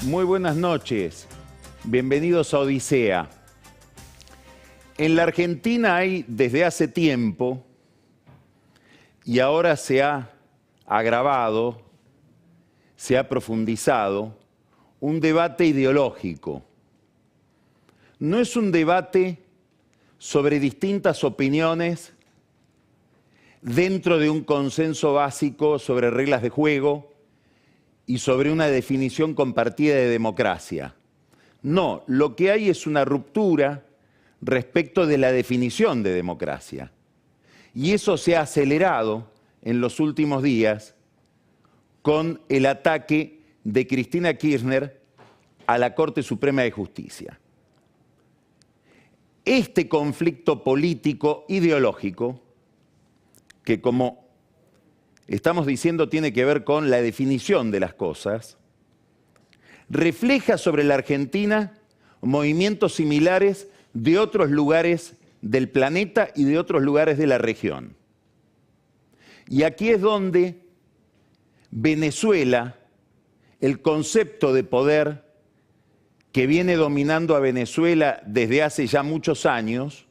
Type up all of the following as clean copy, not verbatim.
Muy buenas noches, bienvenidos a Odisea. En la Argentina hay desde hace tiempo, y ahora se ha agravado, se ha profundizado, un debate ideológico. No es un debate sobre distintas opiniones dentro de un consenso básico sobre reglas de juego y sobre una definición compartida de democracia. No, lo que hay es una ruptura respecto de la definición de democracia. Y eso se ha acelerado en los últimos días con el ataque de Cristina Kirchner a la Corte Suprema de Justicia. Este conflicto político ideológico, que como estamos diciendo tiene que ver con la definición de las cosas, refleja sobre la Argentina movimientos similares de otros lugares del planeta y de otros lugares de la región. Y aquí es donde Venezuela, el concepto de poder que viene dominando a Venezuela desde hace ya muchos años,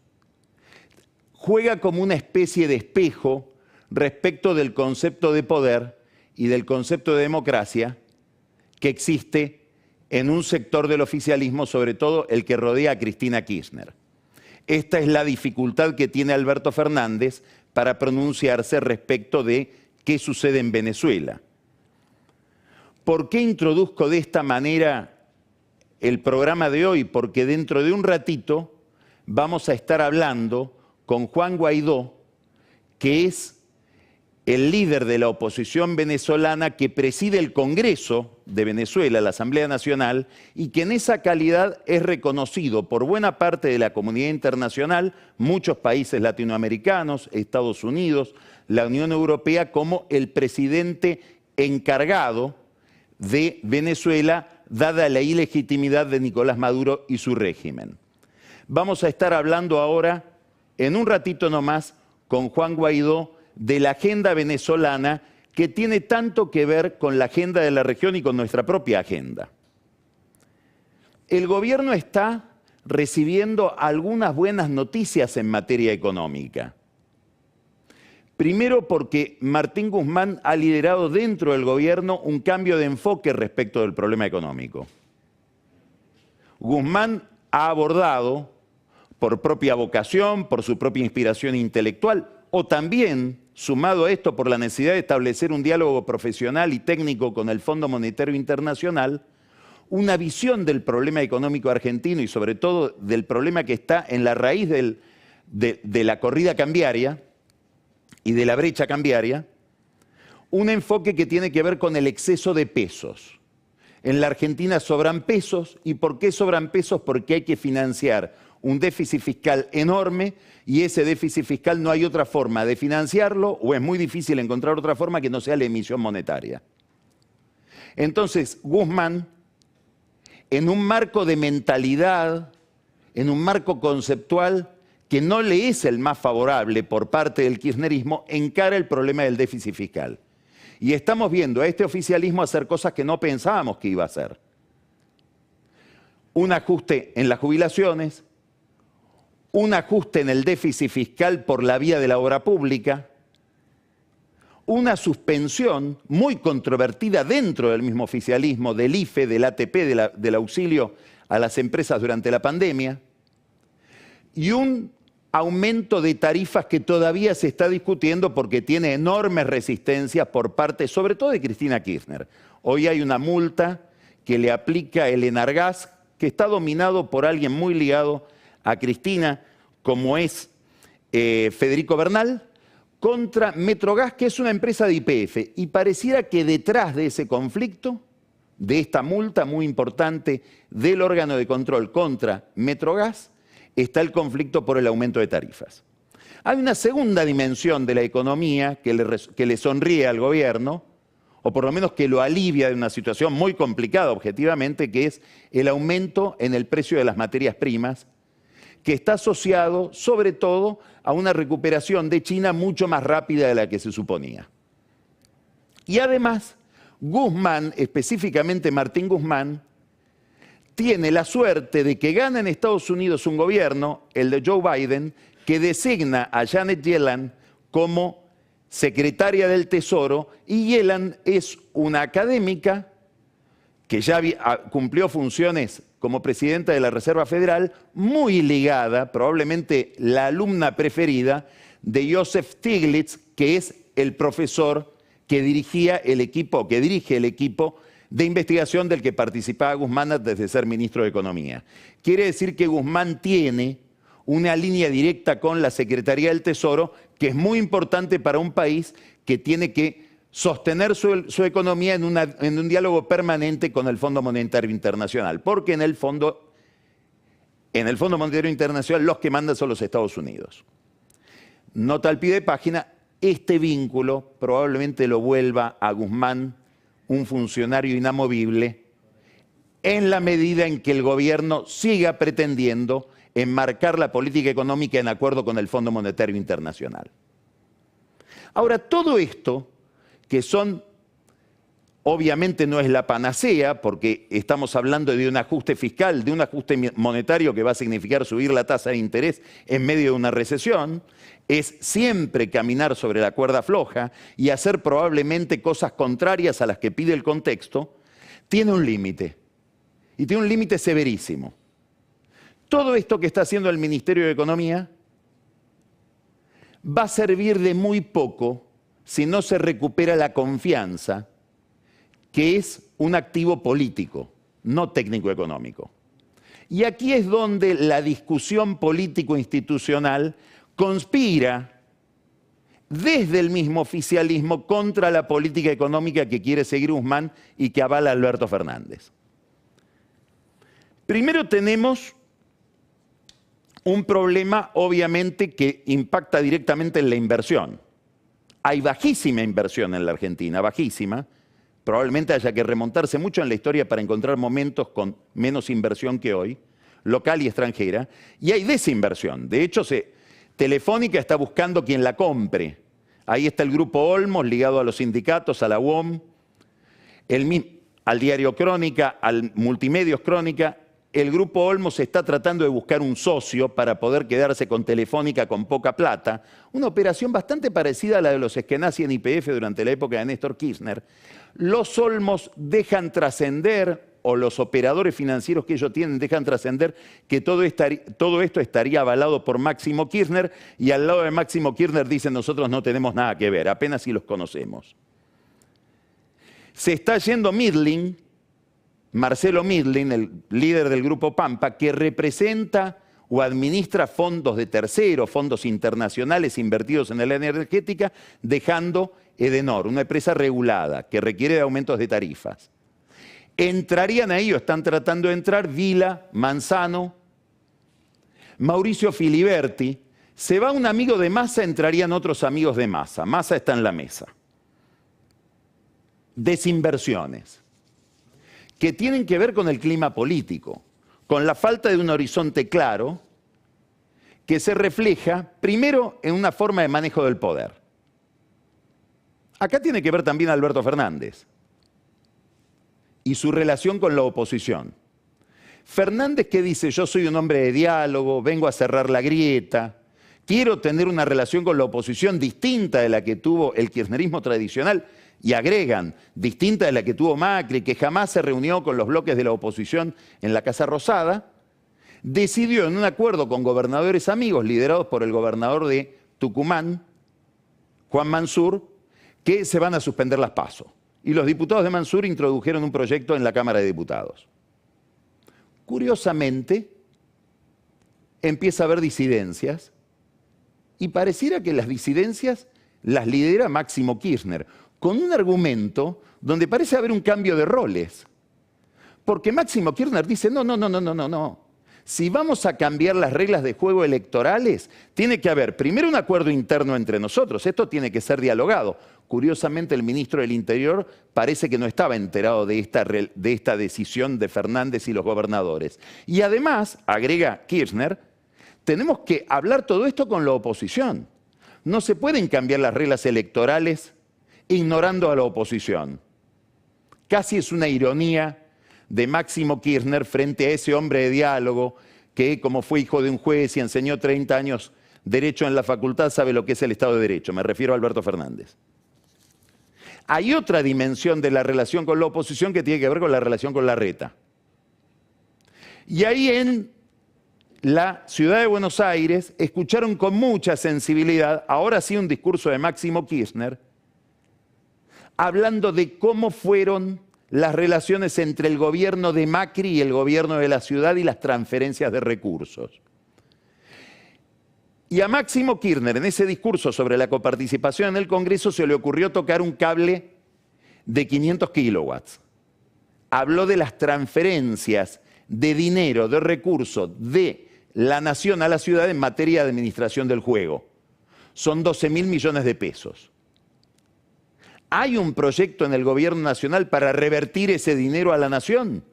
juega como una especie de espejo respecto del concepto de poder y del concepto de democracia que existe en un sector del oficialismo, sobre todo el que rodea a Cristina Kirchner. Esta es la dificultad que tiene Alberto Fernández para pronunciarse respecto de qué sucede en Venezuela. ¿Por qué introduzco de esta manera el programa de hoy? Porque dentro de un ratito vamos a estar hablando con Juan Guaidó, que es el líder de la oposición venezolana que preside el Congreso de Venezuela, la Asamblea Nacional, y que en esa calidad es reconocido por buena parte de la comunidad internacional, muchos países latinoamericanos, Estados Unidos, la Unión Europea, como el presidente encargado de Venezuela, dada la ilegitimidad de Nicolás Maduro y su régimen. Vamos a estar hablando ahora, en un ratito nomás, con Juan Guaidó, de la agenda venezolana que tiene tanto que ver con la agenda de la región y con nuestra propia agenda. El gobierno está recibiendo algunas buenas noticias en materia económica. Primero porque Martín Guzmán ha liderado dentro del gobierno un cambio de enfoque respecto del problema económico. Guzmán ha abordado, por propia vocación, por su propia inspiración intelectual, o también, sumado a esto por la necesidad de establecer un diálogo profesional y técnico con el Fondo Monetario Internacional, una visión del problema económico argentino y sobre todo del problema que está en la raíz de la corrida cambiaria y de la brecha cambiaria, un enfoque que tiene que ver con el exceso de pesos. En la Argentina sobran pesos. ¿Y por qué sobran pesos? Porque hay que financiar un déficit fiscal enorme y ese déficit fiscal no hay otra forma de financiarlo, o es muy difícil encontrar otra forma que no sea la emisión monetaria. Entonces, Guzmán, en un marco de mentalidad, en un marco conceptual que no le es el más favorable por parte del kirchnerismo, encara el problema del déficit fiscal. Y estamos viendo a este oficialismo hacer cosas que no pensábamos que iba a hacer. Un ajuste en las jubilaciones, un ajuste en el déficit fiscal por la vía de la obra pública, una suspensión muy controvertida dentro del mismo oficialismo del IFE, del ATP, del auxilio a las empresas durante la pandemia, y un aumento de tarifas que todavía se está discutiendo porque tiene enormes resistencias por parte, sobre todo de Cristina Kirchner. Hoy hay una multa que le aplica el Enargas, que está dominado por alguien muy ligado a Cristina, como es Federico Bernal, contra Metrogas, que es una empresa de YPF. Y pareciera que detrás de ese conflicto, de esta multa muy importante del órgano de control contra Metrogas, está el conflicto por el aumento de tarifas. Hay una segunda dimensión de la economía que le sonríe al gobierno, o por lo menos que lo alivia de una situación muy complicada objetivamente, que es el aumento en el precio de las materias primas, que está asociado sobre todo a una recuperación de China mucho más rápida de la que se suponía. Y además, Guzmán, específicamente Martín Guzmán, tiene la suerte de que gana en Estados Unidos un gobierno, el de Joe Biden, que designa a Janet Yellen como secretaria del Tesoro, y Yellen es una académica que ya cumplió funciones como presidenta de la Reserva Federal, muy ligada, probablemente la alumna preferida de Joseph Stiglitz, que es el profesor que dirige el equipo de investigación del que participaba Guzmán antes de ser ministro de Economía. Quiere decir que Guzmán tiene una línea directa con la Secretaría del Tesoro, que es muy importante para un país que tiene que sostener su economía en un diálogo permanente con el Fondo Monetario Internacional, porque en el Fondo Monetario Internacional los que mandan son los Estados Unidos. Nota al pie de página, este vínculo probablemente lo vuelva a Guzmán un funcionario inamovible en la medida en que el gobierno siga pretendiendo enmarcar la política económica en acuerdo con el Fondo Monetario Internacional. Ahora, todo esto, que obviamente no es la panacea, porque estamos hablando de un ajuste fiscal, de un ajuste monetario que va a significar subir la tasa de interés en medio de una recesión, es siempre caminar sobre la cuerda floja y hacer probablemente cosas contrarias a las que pide el contexto, tiene un límite, y tiene un límite severísimo. Todo esto que está haciendo el Ministerio de Economía va a servir de muy poco si no se recupera la confianza, que es un activo político, no técnico-económico. Y aquí es donde la discusión político-institucional conspira desde el mismo oficialismo contra la política económica que quiere seguir Guzmán y que avala Alberto Fernández. Primero tenemos un problema, obviamente, que impacta directamente en la inversión. Hay bajísima inversión en la Argentina, bajísima. Probablemente haya que remontarse mucho en la historia para encontrar momentos con menos inversión que hoy, local y extranjera. Y hay desinversión. De hecho, Telefónica está buscando quien la compre. Ahí está el Grupo Olmos, ligado a los sindicatos, a la UOM, al diario Crónica, al Multimedios Crónica. El Grupo Olmos está tratando de buscar un socio para poder quedarse con Telefónica con poca plata. Una operación bastante parecida a la de los Eskenazi en YPF durante la época de Néstor Kirchner. Los Olmos dejan trascender, o los operadores financieros que ellos tienen dejan trascender, que todo esto estaría avalado por Máximo Kirchner, y al lado de Máximo Kirchner dicen: nosotros no tenemos nada que ver, apenas si los conocemos. Se está yendo Midling, Marcelo Midling, el líder del Grupo Pampa, que representa o administra fondos de terceros, fondos internacionales invertidos en la energética, dejando Edenor, una empresa regulada que requiere de aumentos de tarifas. Entrarían ahí, o están tratando de entrar, Vila, Manzano, Mauricio Filiberti. Se va un amigo de Massa, entrarían otros amigos de Massa. Massa está en la mesa. Desinversiones que tienen que ver con el clima político, con la falta de un horizonte claro, que se refleja primero en una forma de manejo del poder. Acá tiene que ver también Alberto Fernández y su relación con la oposición. Fernández, que dice: yo soy un hombre de diálogo, vengo a cerrar la grieta, quiero tener una relación con la oposición distinta de la que tuvo el kirchnerismo tradicional, y agregan, distinta de la que tuvo Macri, que jamás se reunió con los bloques de la oposición en la Casa Rosada, decidió en un acuerdo con gobernadores amigos, liderados por el gobernador de Tucumán, Juan Mansur, que se van a suspender las PASO. Y los diputados de Mansur introdujeron un proyecto en la Cámara de Diputados. Curiosamente, empieza a haber disidencias, y pareciera que las disidencias las lidera Máximo Kirchner, con un argumento donde parece haber un cambio de roles. Porque Máximo Kirchner dice: no. Si vamos a cambiar las reglas de juego electorales, tiene que haber primero un acuerdo interno entre nosotros. Esto tiene que ser dialogado. Curiosamente, el ministro del Interior parece que no estaba enterado de esta decisión de Fernández y los gobernadores. Y además, agrega Kirchner, tenemos que hablar todo esto con la oposición. No se pueden cambiar las reglas electorales ignorando a la oposición. Casi es una ironía de Máximo Kirchner frente a ese hombre de diálogo que, como fue hijo de un juez y enseñó 30 años Derecho en la facultad, sabe lo que es el Estado de Derecho. Me refiero a Alberto Fernández. Hay otra dimensión de la relación con la oposición que tiene que ver con la relación con Larreta. Y ahí en la ciudad de Buenos Aires escucharon con mucha sensibilidad, ahora sí un discurso de Máximo Kirchner, hablando de cómo fueron las relaciones entre el gobierno de Macri y el gobierno de la ciudad y las transferencias de recursos. Y a Máximo Kirchner, en ese discurso sobre la coparticipación en el Congreso, se le ocurrió tocar un cable de 500 kilowatts. Habló de las transferencias de dinero, de recursos de la nación a la ciudad en materia de administración del juego. Son 12.000 millones de pesos. ¿Hay un proyecto en el gobierno nacional para revertir ese dinero a la nación?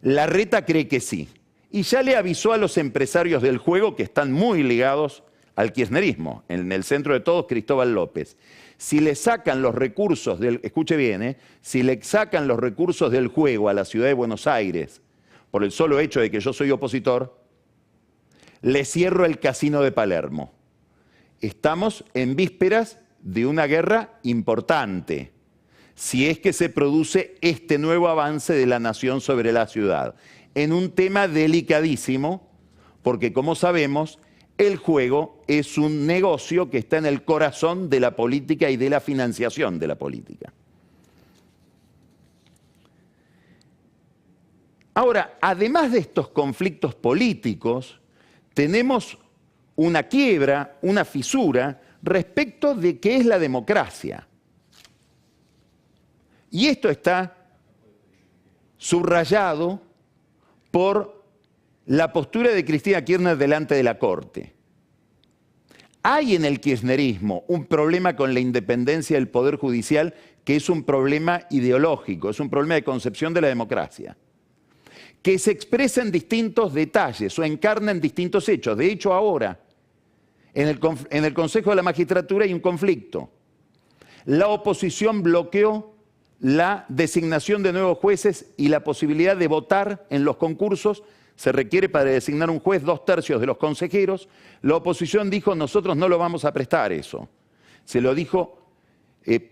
Larreta cree que sí. Y ya le avisó a los empresarios del juego que están muy ligados al kirchnerismo. En el centro de todos, Cristóbal López. Si le sacan los recursos del, escuche bien, si le sacan los recursos del juego a la ciudad de Buenos Aires, por el solo hecho de que yo soy opositor, le cierro el casino de Palermo. Estamos en vísperas de una guerra importante, si es que se produce este nuevo avance de la nación sobre la ciudad, en un tema delicadísimo, porque como sabemos, el juego es un negocio que está en el corazón de la política y de la financiación de la política. Ahora, además de estos conflictos políticos, tenemos una quiebra, una fisura respecto de qué es la democracia. Y esto está subrayado por la postura de Cristina Kirchner delante de la Corte. Hay en el kirchnerismo un problema con la independencia del Poder Judicial que es un problema ideológico, es un problema de concepción de la democracia, que se expresa en distintos detalles o encarna en distintos hechos. De hecho, ahora, en el Consejo de la Magistratura hay un conflicto. La oposición bloqueó la designación de nuevos jueces y la posibilidad de votar en los concursos. Se requiere para designar un juez 2/3 de los consejeros. La oposición dijo, nosotros no lo vamos a prestar eso. Se lo dijo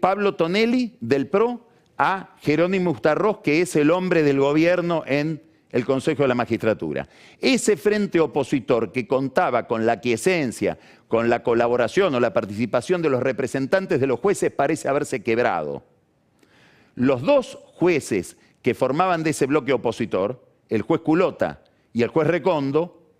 Pablo Tonelli del PRO a Jerónimo Ustarroz, que es el hombre del gobierno en el Consejo de la Magistratura. Ese frente opositor que contaba con la aquiescencia, con la colaboración o la participación de los representantes de los jueces parece haberse quebrado. Los dos jueces que formaban de ese bloque opositor, el juez Culota y el juez Recondo,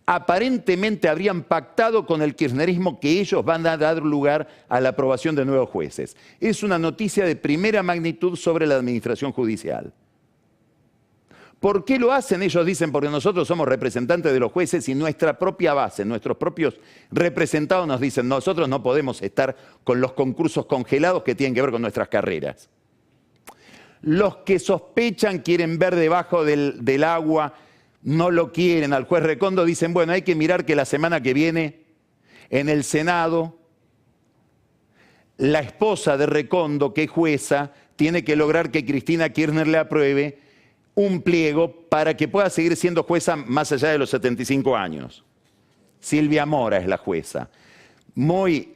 aparentemente habrían pactado con el kirchnerismo que ellos van a dar lugar a la aprobación de nuevos jueces. Es una noticia de primera magnitud sobre la administración judicial. ¿Por qué lo hacen? Ellos dicen, porque nosotros somos representantes de los jueces y nuestra propia base, nuestros propios representados nos dicen, nosotros no podemos estar con los concursos congelados que tienen que ver con nuestras carreras. Los que sospechan, quieren ver debajo del agua, no lo quieren. Al juez Recondo dicen, bueno, hay que mirar que la semana que viene en el Senado la esposa de Recondo, que es jueza, tiene que lograr que Cristina Kirchner le apruebe un pliego para que pueda seguir siendo jueza más allá de los 75 años. Silvia Mora es la jueza. Muy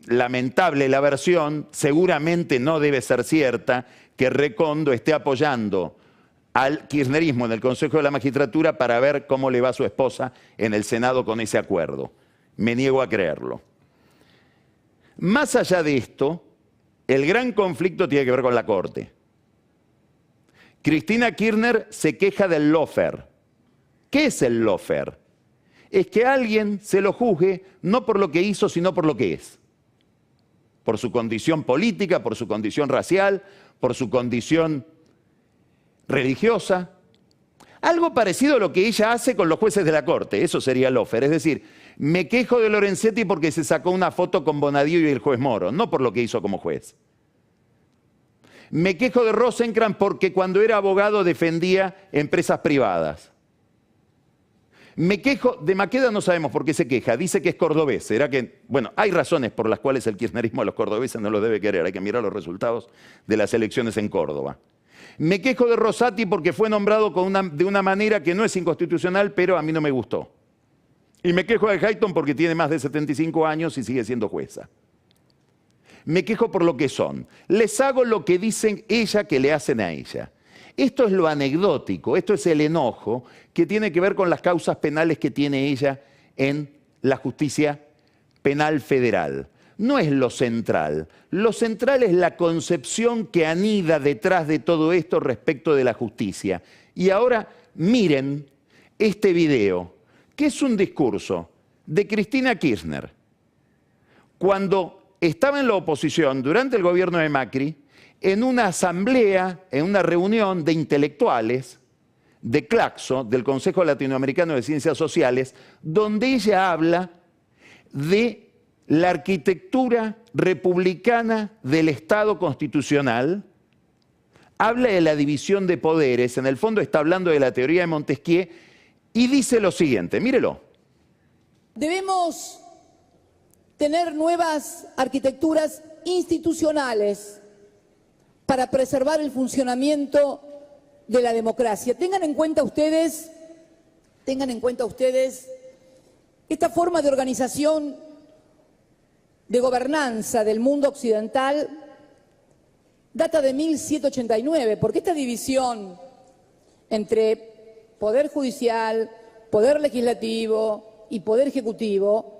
lamentable la versión, seguramente no debe ser cierta, que Recondo esté apoyando al kirchnerismo en el Consejo de la Magistratura para ver cómo le va a su esposa en el Senado con ese acuerdo. Me niego a creerlo. Más allá de esto, el gran conflicto tiene que ver con la Corte. Cristina Kirchner se queja del lawfare. ¿Qué es el lawfare? Es que alguien se lo juzgue no por lo que hizo, sino por lo que es. Por su condición política, por su condición racial, por su condición religiosa. Algo parecido a lo que ella hace con los jueces de la Corte, eso sería lawfare. Es decir, me quejo de Lorenzetti porque se sacó una foto con Bonadío y el juez Moro, no por lo que hizo como juez. Me quejo de Rosenkrantz porque cuando era abogado defendía empresas privadas. Me quejo de Maqueda, no sabemos por qué se queja, dice que es cordobés. ¿Será que? Bueno, hay razones por las cuales el kirchnerismo a los cordobeses no los debe querer, hay que mirar los resultados de las elecciones en Córdoba. Me quejo de Rosati porque fue nombrado de una manera que no es inconstitucional, pero a mí no me gustó. Y me quejo de Hayton porque tiene más de 75 años y sigue siendo jueza. Me quejo por lo que son. Les hago lo que dicen ella que le hacen a ella. Esto es lo anecdótico, esto es el enojo que tiene que ver con las causas penales que tiene ella en la justicia penal federal. No es lo central. Lo central es la concepción que anida detrás de todo esto respecto de la justicia. Y ahora miren este video, que es un discurso de Cristina Kirchner, cuando estaba en la oposición durante el gobierno de Macri, en una asamblea, en una reunión de intelectuales de Claxo, del Consejo Latinoamericano de Ciencias Sociales, donde ella habla de la arquitectura republicana del Estado constitucional, habla de la división de poderes, en el fondo está hablando de la teoría de Montesquieu, y dice lo siguiente, mírelo. Debemos tener nuevas arquitecturas institucionales para preservar el funcionamiento de la democracia. Tengan en cuenta ustedes esta forma de organización, de gobernanza del mundo occidental data de 1789, porque esta división entre poder judicial, poder legislativo y poder ejecutivo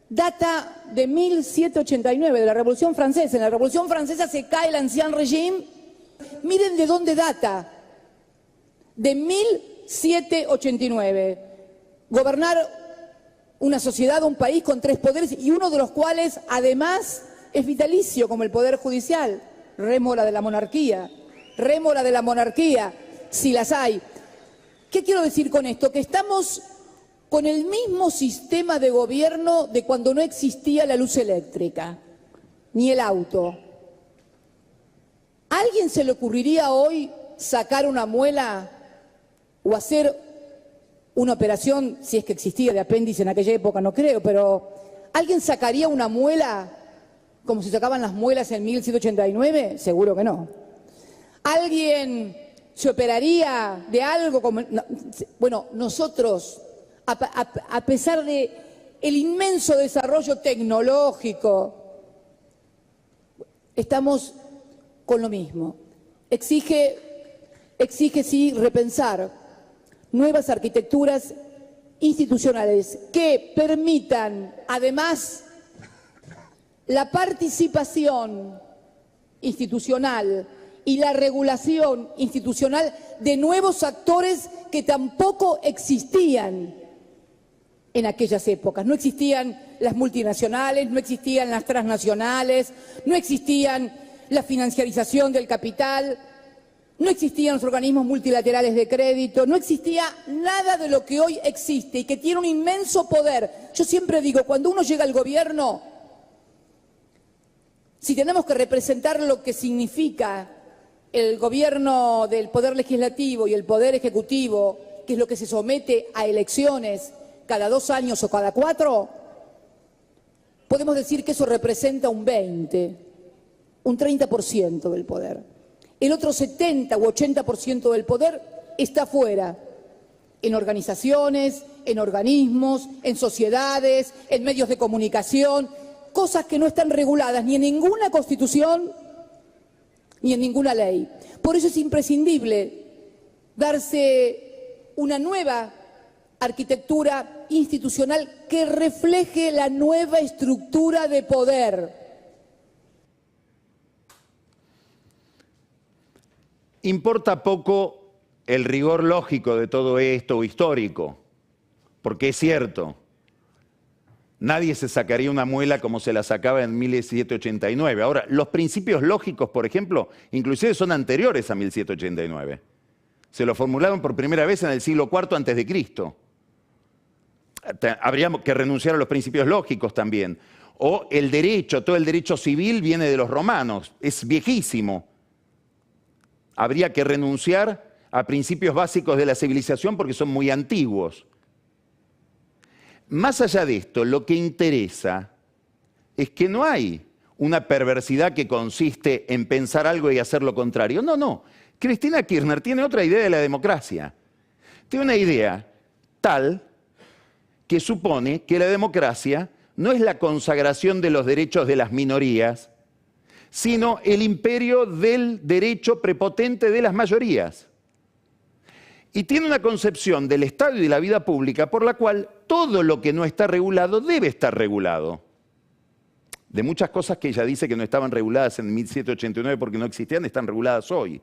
data de 1789, de la Revolución Francesa. En la Revolución Francesa se cae el Ancien Régime. Miren de dónde data. De 1789. Gobernar una sociedad, un país con 3 poderes y uno de los cuales además es vitalicio, como el Poder Judicial. Rémora de la monarquía. Rémora de la monarquía, si las hay. ¿Qué quiero decir con esto? Que estamos con el mismo sistema de gobierno de cuando no existía la luz eléctrica, ni el auto. ¿A alguien se le ocurriría hoy sacar una muela o hacer una operación, si es que existía, de apéndice en aquella época? No creo, pero ¿alguien sacaría una muela como se sacaban las muelas en 1789? Seguro que no. ¿Alguien se operaría de algo como...? No, bueno, nosotros, a pesar de el inmenso desarrollo tecnológico, estamos con lo mismo. Exige sí repensar nuevas arquitecturas institucionales que permitan además la participación institucional y la regulación institucional de nuevos actores que tampoco existían en aquellas épocas. No existían las multinacionales, no existían las transnacionales, no existían la financiarización del capital, no existían los organismos multilaterales de crédito, no existía nada de lo que hoy existe y que tiene un inmenso poder. Yo siempre digo, cuando uno llega al gobierno, si tenemos que representar lo que significa el gobierno del Poder Legislativo y el Poder Ejecutivo, que es lo que se somete a elecciones cada 2 años o cada 4, podemos decir que eso representa un 20, un 30% del poder. El otro 70 u 80% del poder está fuera, en organizaciones, en organismos, en sociedades, en medios de comunicación, cosas que no están reguladas ni en ninguna constitución ni en ninguna ley. Por eso es imprescindible darse una nueva arquitectura institucional que refleje la nueva estructura de poder. Importa poco el rigor lógico de todo esto, o histórico, porque es cierto, nadie se sacaría una muela como se la sacaba en 1789. Ahora, los principios lógicos, por ejemplo, inclusive son anteriores a 1789. Se lo formularon por primera vez en el siglo IV antes de Cristo. Habría que renunciar a los principios lógicos también. O el derecho, todo el derecho civil viene de los romanos, es viejísimo. Habría que renunciar a principios básicos de la civilización porque son muy antiguos. Más allá de esto, lo que interesa es que no hay una perversidad que consiste en pensar algo y hacer lo contrario. No, no. Cristina Kirchner tiene otra idea de la democracia. Tiene una idea tal que supone que la democracia no es la consagración de los derechos de las minorías, sino el imperio del derecho prepotente de las mayorías. Y tiene una concepción del Estado y de la vida pública por la cual todo lo que no está regulado debe estar regulado. De muchas cosas que ella dice que no estaban reguladas en 1789 porque no existían, están reguladas hoy.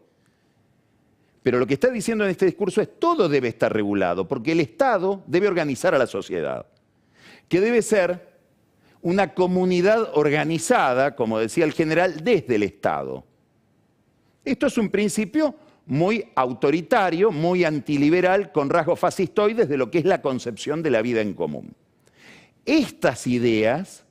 Pero lo que está diciendo en este discurso es todo debe estar regulado, porque el Estado debe organizar a la sociedad, que debe ser una comunidad organizada, como decía el general, desde el Estado. Esto es un principio muy autoritario, muy antiliberal, con rasgos fascistoides de lo que es la concepción de la vida en común. Estas ideas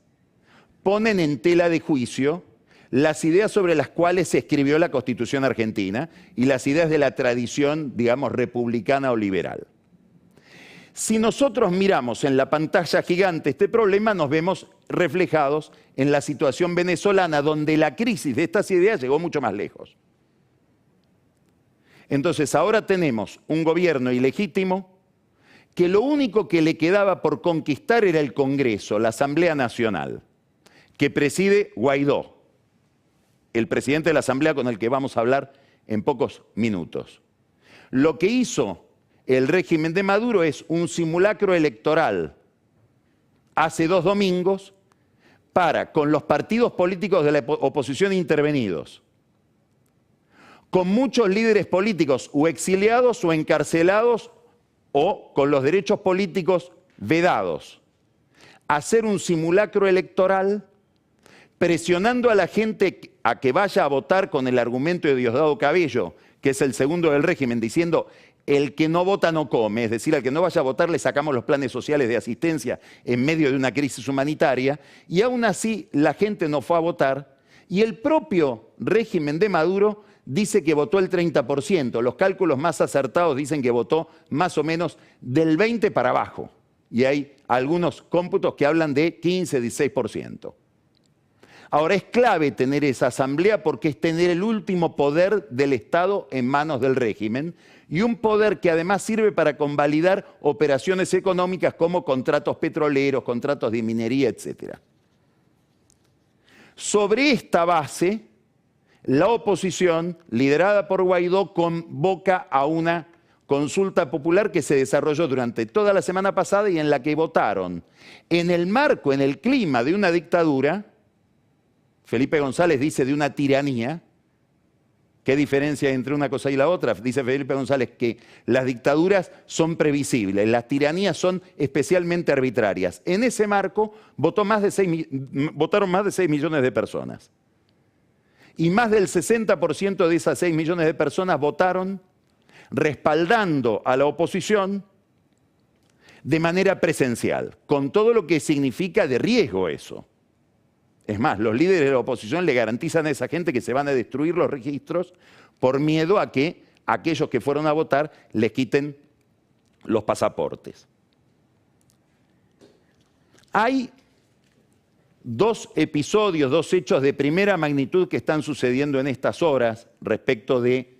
ponen en tela de juicio las ideas sobre las cuales se escribió la Constitución argentina y las ideas de la tradición, digamos, republicana o liberal. Si nosotros miramos en la pantalla gigante este problema, nos vemos reflejados en la situación venezolana, donde la crisis de estas ideas llegó mucho más lejos. Entonces ahora tenemos un gobierno ilegítimo que lo único que le quedaba por conquistar era el Congreso, la Asamblea Nacional, que preside Guaidó, el presidente de la Asamblea con el que vamos a hablar en pocos minutos. Lo que hizo el régimen de Maduro es un simulacro electoral hace 2 domingos para, con los partidos políticos de la oposición intervenidos, con muchos líderes políticos o exiliados o encarcelados o con los derechos políticos vedados, hacer un simulacro electoral presionando a la gente a que vaya a votar con el argumento de Diosdado Cabello, que es el segundo del régimen, diciendo el que no vota no come, es decir, al que no vaya a votar le sacamos los planes sociales de asistencia en medio de una crisis humanitaria, y aún así la gente no fue a votar, y el propio régimen de Maduro dice que votó el 30%, los cálculos más acertados dicen que votó más o menos del 20% para abajo, y hay algunos cómputos que hablan de 15, 16%. Ahora, es clave tener esa asamblea porque es tener el último poder del Estado en manos del régimen y un poder que además sirve para convalidar operaciones económicas como contratos petroleros, contratos de minería, etc. Sobre esta base, la oposición, liderada por Guaidó, convoca a una consulta popular que se desarrolló durante toda la semana pasada y en la que votaron, en el marco, en el clima de una dictadura. Felipe González dice de una tiranía. ¿Qué diferencia hay entre una cosa y la otra? Dice Felipe González que las dictaduras son previsibles, las tiranías son especialmente arbitrarias. En ese marco votaron más de 6 millones de personas. Y más del 60% de esas 6 millones de personas votaron respaldando a la oposición de manera presencial, con todo lo que significa de riesgo eso. Es más, los líderes de la oposición le garantizan a esa gente que se van a destruir los registros por miedo a que aquellos que fueron a votar les quiten los pasaportes. Hay 2 episodios, 2 hechos de primera magnitud que están sucediendo en estas horas respecto de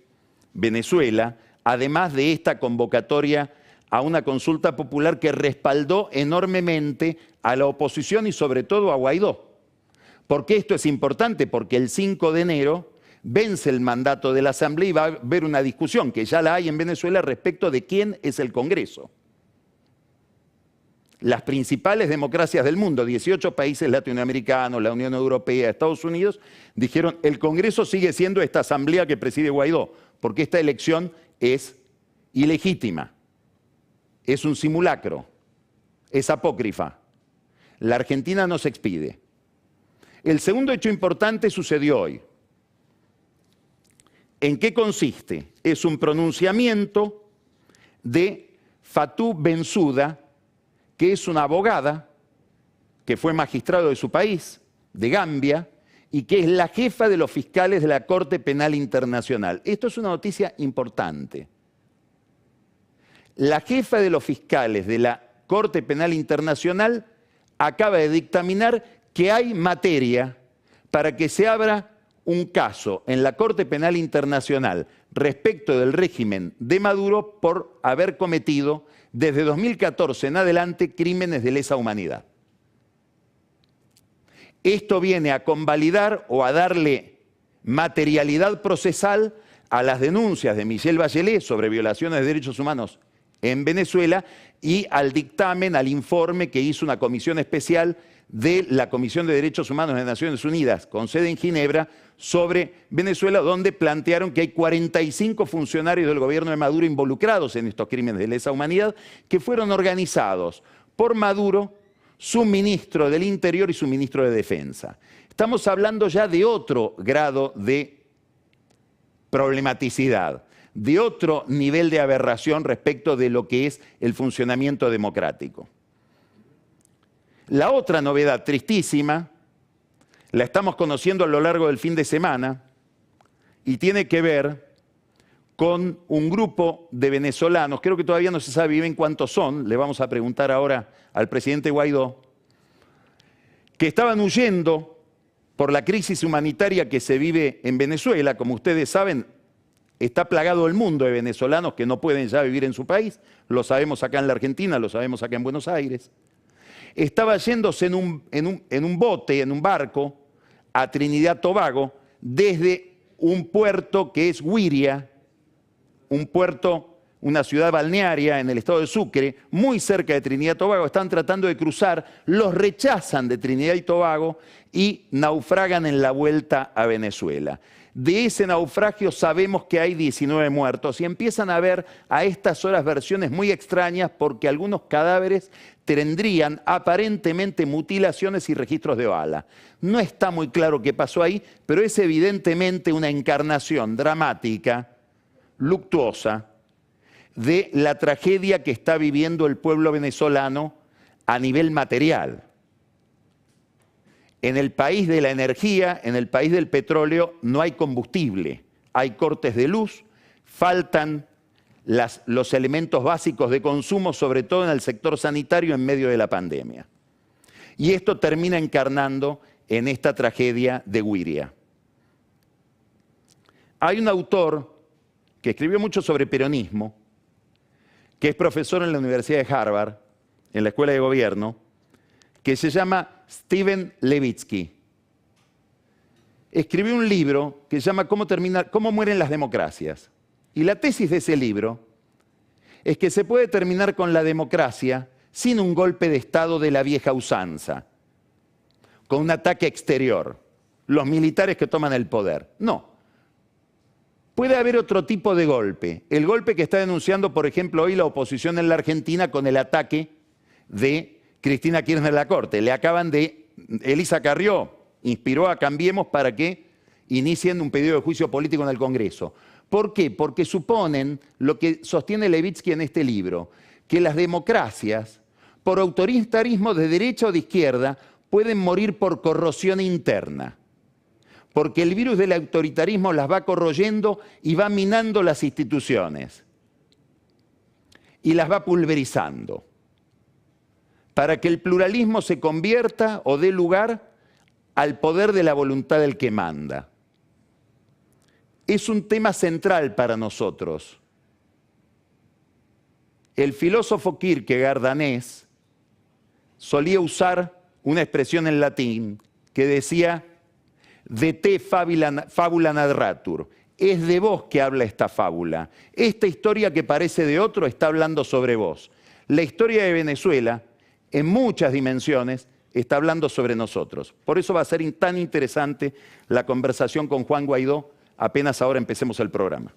Venezuela, además de esta convocatoria a una consulta popular que respaldó enormemente a la oposición y sobre todo a Guaidó. ¿Por qué esto es importante? Porque el 5 de enero vence el mandato de la Asamblea y va a haber una discusión, que ya la hay en Venezuela, respecto de quién es el Congreso. Las principales democracias del mundo, 18 países latinoamericanos, la Unión Europea, Estados Unidos, dijeron el Congreso sigue siendo esta Asamblea que preside Guaidó, porque esta elección es ilegítima, es un simulacro, es apócrifa. La Argentina no se expide. El segundo hecho importante sucedió hoy. ¿En qué consiste? Es un pronunciamiento de Fatou Bensouda, que es una abogada que fue magistrado de su país, de Gambia, y que es la jefa de los fiscales de la Corte Penal Internacional. Esto es una noticia importante. La jefa de los fiscales de la Corte Penal Internacional acaba de dictaminar que hay materia para que se abra un caso en la Corte Penal Internacional respecto del régimen de Maduro por haber cometido desde 2014 en adelante crímenes de lesa humanidad. Esto viene a convalidar o a darle materialidad procesal a las denuncias de Michelle Bachelet sobre violaciones de derechos humanos en Venezuela y al dictamen, al informe que hizo una comisión especial de la Comisión de Derechos Humanos de Naciones Unidas, con sede en Ginebra, sobre Venezuela, donde plantearon que hay 45 funcionarios del gobierno de Maduro involucrados en estos crímenes de lesa humanidad, que fueron organizados por Maduro, su ministro del Interior y su ministro de Defensa. Estamos hablando ya de otro grado de problematicidad, de otro nivel de aberración respecto de lo que es el funcionamiento democrático. La otra novedad tristísima, la estamos conociendo a lo largo del fin de semana y tiene que ver con un grupo de venezolanos, creo que todavía no se sabe bien cuántos son, le vamos a preguntar ahora al presidente Guaidó, que estaban huyendo por la crisis humanitaria que se vive en Venezuela. Como ustedes saben, está plagado el mundo de venezolanos que no pueden ya vivir en su país, lo sabemos acá en la Argentina, lo sabemos acá en Buenos Aires. Estaba yéndose en un bote, en un barco, a Trinidad y Tobago, desde un puerto que es Güiria, un puerto, una ciudad balnearia en el estado de Sucre, muy cerca de Trinidad y Tobago. Están tratando de cruzar, los rechazan de Trinidad y Tobago y naufragan en la vuelta a Venezuela. De ese naufragio sabemos que hay 19 muertos y empiezan a ver a estas horas versiones muy extrañas porque algunos cadáveres tendrían aparentemente mutilaciones y registros de bala. No está muy claro qué pasó ahí, pero es evidentemente una encarnación dramática, luctuosa, de la tragedia que está viviendo el pueblo venezolano a nivel material. En el país de la energía, en el país del petróleo, no hay combustible, hay cortes de luz, faltan los elementos básicos de consumo, sobre todo en el sector sanitario en medio de la pandemia. Y esto termina encarnando en esta tragedia de Güiria. Hay un autor que escribió mucho sobre peronismo, que es profesor en la Universidad de Harvard, en la Escuela de Gobierno, que se llama Steven Levitsky. Escribió un libro que se llama ¿Cómo mueren las democracias? Y la tesis de ese libro es que se puede terminar con la democracia sin un golpe de Estado de la vieja usanza, con un ataque exterior, los militares que toman el poder. No. Puede haber otro tipo de golpe. El golpe que está denunciando, por ejemplo, hoy la oposición en la Argentina con el ataque de Cristina Kirchner en la Corte. Elisa Carrió inspiró a Cambiemos para que inicien un pedido de juicio político en el Congreso. ¿Por qué? Porque suponen, lo que sostiene Levitsky en este libro, que las democracias, por autoritarismo de derecha o de izquierda, pueden morir por corrosión interna. Porque el virus del autoritarismo las va corroyendo y va minando las instituciones. Y las va pulverizando. Para que el pluralismo se convierta o dé lugar al poder de la voluntad del que manda. Es un tema central para nosotros. El filósofo Kierkegaard danés solía usar una expresión en latín que decía de te fabula narratur. Es de vos que habla esta fábula. Esta historia que parece de otro está hablando sobre vos. La historia de Venezuela, en muchas dimensiones, está hablando sobre nosotros. Por eso va a ser tan interesante la conversación con Juan Guaidó apenas ahora empecemos el programa.